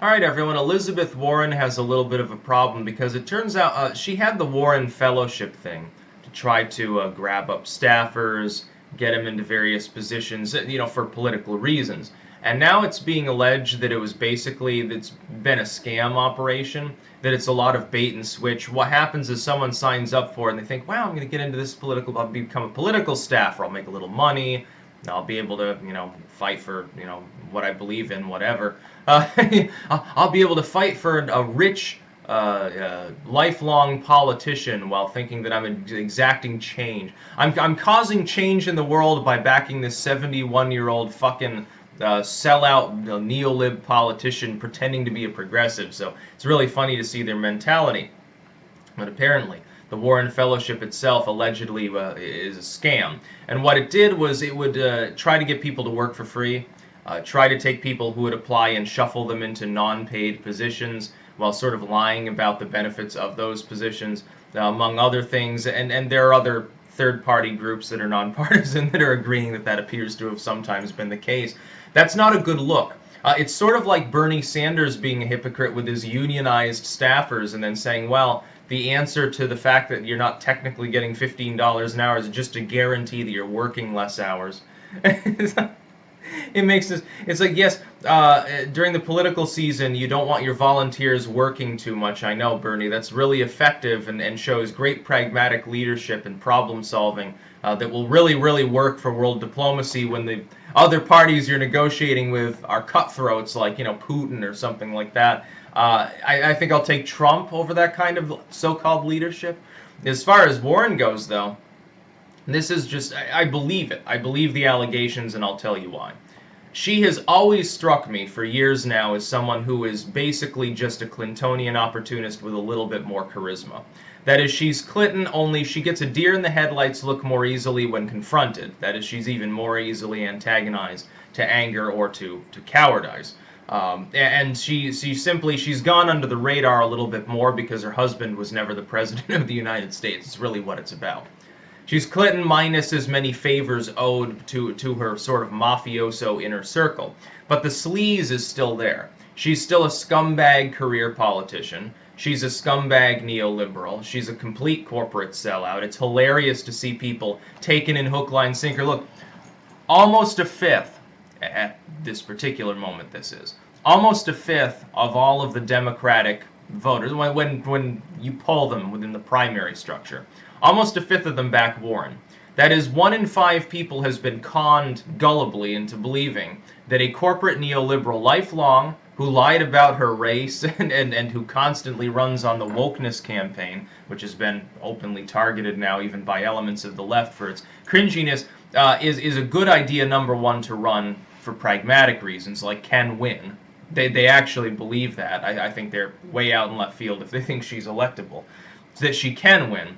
All right, everyone. Elizabeth Warren has a little bit of a problem because it turns out she had the Warren Fellowship thing to try to grab up staffers, get them into various positions, for political reasons. And now it's being alleged that it was basically that's been a scam operation, that it's a lot of bait and switch. What happens is someone signs up for it and they think, "Wow, I'm going to get into this political, I'll become a political staffer, I'll make a little money, I'll be able to, fight for, what I believe in, whatever. Uh, I'll be able to fight for a rich, lifelong politician while thinking that I'm exacting change. I'm causing change in the world by backing this 71-year-old fucking sellout neolib politician pretending to be a progressive." So it's really funny to see their mentality. But apparently, the Warren Fellowship itself allegedly is a scam. And what it did was it would try to get people to work for free, try to take people who would apply and shuffle them into non-paid positions while sort of lying about the benefits of those positions, among other things. And there are other third-party groups that are nonpartisan that are agreeing that that appears to have sometimes been the case. That's not a good look. It's sort of like Bernie Sanders being a hypocrite with his unionized staffers and then saying, well, the answer to the fact that you're not technically getting $15 an hour is just to guarantee that you're working less hours. It makes this, it's like, yes, during the political season, you don't want your volunteers working too much. I know, Bernie, that's really effective and shows great pragmatic leadership and problem solving that will really, really work for world diplomacy when the other parties you're negotiating with are cutthroats like, Putin or something like that. I think I'll take Trump over that kind of so-called leadership. As far as Warren goes, though, this is just, I believe it. I believe the allegations, and I'll tell you why. She has always struck me for years now as someone who is basically just a Clintonian opportunist with a little bit more charisma. That is, she's Clinton, only she gets a deer in the headlights look more easily when confronted. That is, she's even more easily antagonized to anger or to cowardice. And she's gone under the radar a little bit more because her husband was never the president of the United States. It's really what it's about. She's Clinton minus as many favors owed to her sort of mafioso inner circle. But the sleaze is still there. She's still a scumbag career politician. She's a scumbag neoliberal. She's a complete corporate sellout. It's hilarious to see people taken in hook, line, sinker. Look, almost a fifth, at this particular moment this is, almost a fifth of all of the Democratic voters, when you poll them within the primary structure, almost a fifth of them back Warren. That is, 1 in 5 people has been conned gullibly into believing that a corporate neoliberal lifelong who lied about her race and who constantly runs on the wokeness campaign, which has been openly targeted now even by elements of the left for its cringiness, is a good idea, number one, to run for pragmatic reasons, like can win. They actually believe that. I think they're way out in left field if they think she's electable. That she can win,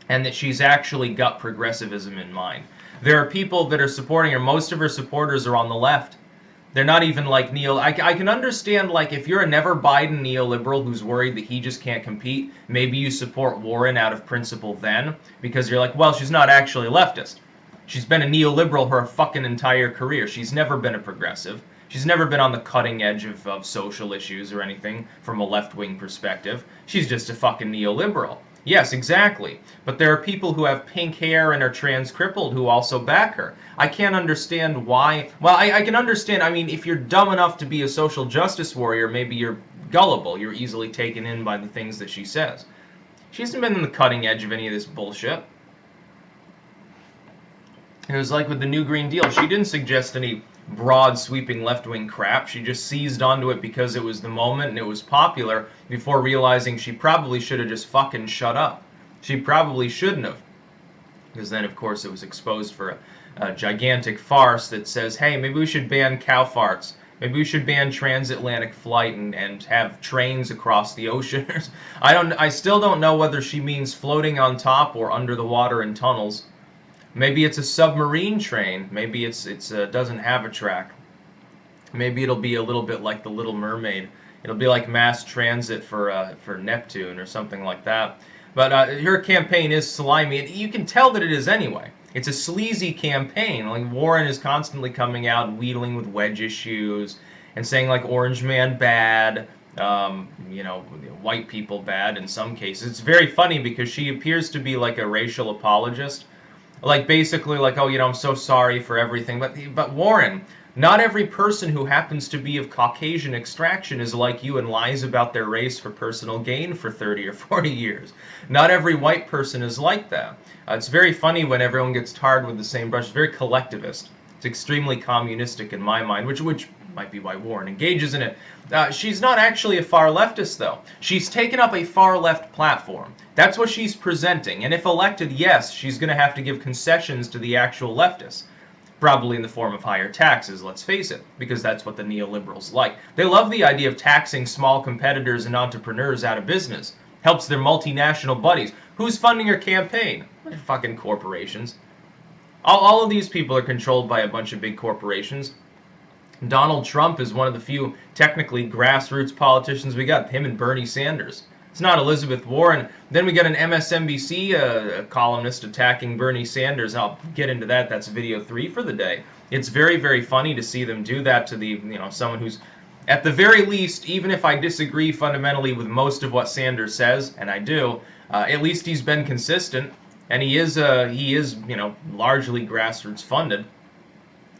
and that she's actually got progressivism in mind. There are people that are supporting her. Most of her supporters are on the left. They're not even like I can understand, like, if you're a never Biden neoliberal who's worried that he just can't compete, maybe you support Warren out of principle then, because you're like, well, she's not actually a leftist. She's been a neoliberal her fucking entire career. She's never been a progressive. She's never been on the cutting edge of social issues or anything from a left-wing perspective. She's just a fucking neoliberal. Yes, exactly. But there are people who have pink hair and are trans-crippled who also back her. I can't understand why. Well, I can understand. I mean, if you're dumb enough to be a social justice warrior, maybe you're gullible. You're easily taken in by the things that she says. She hasn't been on the cutting edge of any of this bullshit. It was like with the New Green Deal. She didn't suggest any broad, sweeping left-wing crap. She just seized onto it because it was the moment and it was popular before realizing she probably should have just fucking shut up. She probably shouldn't have. Because then, of course, it was exposed for a gigantic farce that says, hey, maybe we should ban cow farts. Maybe we should ban transatlantic flight and have trains across the ocean. I still don't know whether she means floating on top or under the water in tunnels. Maybe it's a submarine train. Maybe it's doesn't have a track. Maybe it'll be a little bit like the Little Mermaid. It'll be like mass transit for Neptune or something like that. But her campaign is slimy. You can tell that it is anyway. It's a sleazy campaign. Like, Warren is constantly coming out and wheedling with wedge issues and saying like Orange Man bad, you know, white people bad in some cases. It's very funny because she appears to be like a racial apologist, like basically like, oh, you know, I'm so sorry for everything. But Warren, not every person who happens to be of Caucasian extraction is like you and lies about their race for personal gain for 30 or 40 years. Not every white person is like that. It's very funny when everyone gets tarred with the same brush. It's very collectivist. It's extremely communistic in my mind, which might be why Warren engages in it. She's not actually a far leftist, though. She's taken up a far left platform. That's what she's presenting. And if elected, yes, she's going to have to give concessions to the actual leftists. Probably in the form of higher taxes, let's face it, because that's what the neoliberals like. They love the idea of taxing small competitors and entrepreneurs out of business. Helps their multinational buddies. Who's funding her campaign? Fucking corporations. All of these people are controlled by a bunch of big corporations. Donald Trump is one of the few technically grassroots politicians we got, him and Bernie Sanders. It's not Elizabeth Warren. Then we got an MSNBC columnist attacking Bernie Sanders. I'll get into that. That's video 3 for the day. It's very, very funny to see them do that to the, you know, someone who's, at the very least, even if I disagree fundamentally with most of what Sanders says, and I do, at least he's been consistent, and he is, you know, largely grassroots funded.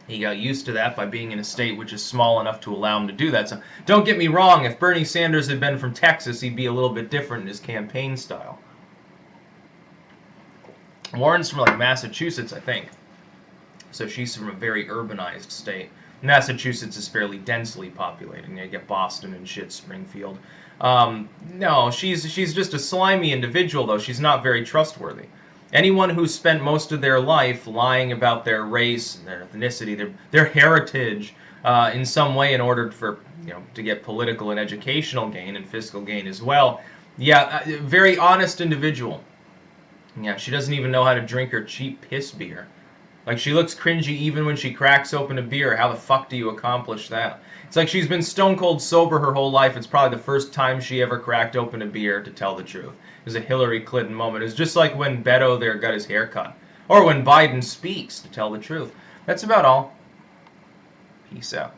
He got used to that by being in a state which is small enough to allow him to do that. So don't get me wrong, if Bernie Sanders had been from Texas, he'd be a little bit different in his campaign style. Warren's from like Massachusetts, I think. So she's from a very urbanized state. Massachusetts is fairly densely populated. You get Boston and shit, Springfield. No, she's just a slimy individual, though. She's not very trustworthy. Anyone who's spent most of their life lying about their race, their ethnicity, their heritage in some way in order for, you know, to get political and educational gain and fiscal gain as well. Yeah, very honest individual. Yeah, she doesn't even know how to drink her cheap piss beer. Like, she looks cringy even when she cracks open a beer. How the fuck do you accomplish that? It's like she's been stone cold sober her whole life. It's probably the first time she ever cracked open a beer, to tell the truth. It was a Hillary Clinton moment. It's just like when Beto there got his hair cut. Or when Biden speaks, to tell the truth. That's about all. Peace out.